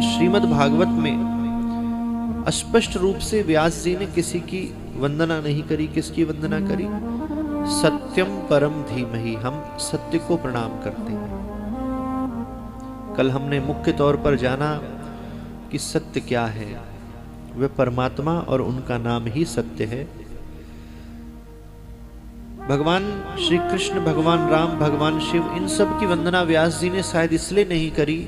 लेकिन श्रीमद् भागवत में स्पष्ट रूप से व्यास जी ने किसी की वंदना नहीं करी। किसकी वंदना करी? सत्यम परम धीमहि, हम सत्य को प्रणाम करते हैं। कल हमने मुख्य तौर पर जाना कि सत्य क्या है। वह परमात्मा और उनका नाम ही सत्य है। भगवान श्री कृष्ण, भगवान राम, भगवान शिव, इन सब की वंदना व्यास जी ने शायद इसलिए नहीं करी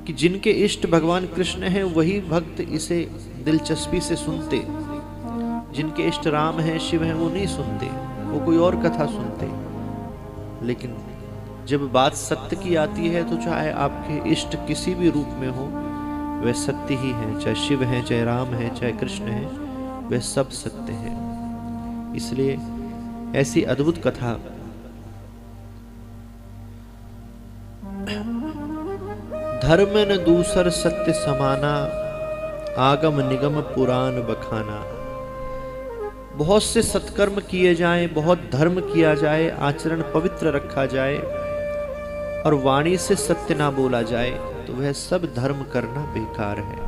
कि जिनके इष्ट भगवान कृष्ण हैं वही भक्त इसे दिलचस्पी से सुनते। जिनके इष्ट राम हैं, शिव हैं, वो नहीं सुनते, वो कोई और कथा सुनते। लेकिन जब बात सत्य की आती है तो चाहे आपके इष्ट किसी भी रूप में हो, वह सत्य ही हैं। चाहे शिव हैं, चाहे राम हैं, चाहे कृष्ण हैं, वह सब सत्य हैं। इसलिए ऐसी अद्भुत कथा धर्म न दूसर सत्य समाना, आगम निगम पुराण बखाना। बहुत से सत्कर्म किए जाएं, बहुत धर्म किया जाए, आचरण पवित्र रखा जाए और वाणी से सत्य ना बोला जाए तो वह सब धर्म करना बेकार है।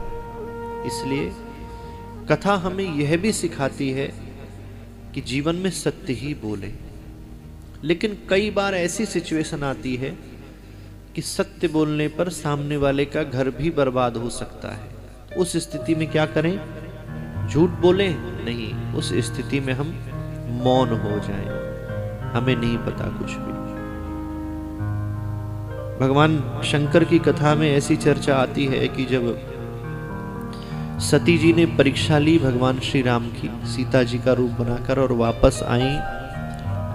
इसलिए कथा हमें यह भी सिखाती है कि जीवन में सत्य ही बोले। लेकिन कई बार ऐसी सिचुएशन आती है कि सत्य बोलने पर सामने वाले का घर भी बर्बाद हो सकता है। उस स्थिति में क्या करें? झूठ बोलें? नहीं, उस स्थिति में हम मौन हो जाएं, हमें नहीं पता कुछ भी। भगवान शंकर की कथा में ऐसी चर्चा आती है कि जब सती जी ने परीक्षा ली भगवान श्री राम की, सीता जी का रूप बनाकर, और वापस आई,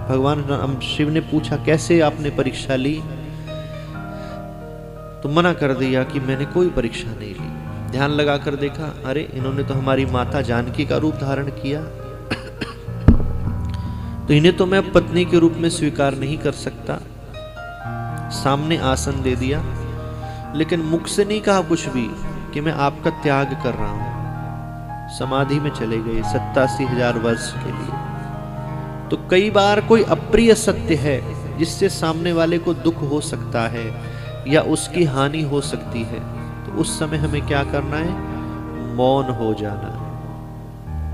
भगवान शिव ने पूछा कैसे आपने परीक्षा ली? तो मना कर दिया कि मैंने कोई परीक्षा नहीं ली। ध्यान लगाकर देखा, अरे इन्होंने तो हमारी माता जानकी का रूप धारण किया, तो इन्हें तो मैं पत्नी के रूप में स्वीकार नहीं कर सकता। सामने आसन दे दिया, लेकिन मुख से नहीं कहा कुछ भी कि मैं आपका त्याग कर रहा हूं। समाधि में चले गए 87,000 वर्ष के लिए। तो कई बार कोई अप्रिय सत्य है जिससे सामने वाले को दुख हो सकता है या उसकी हानि हो सकती है, तो उस समय हमें क्या करना है? मौन हो जाना है।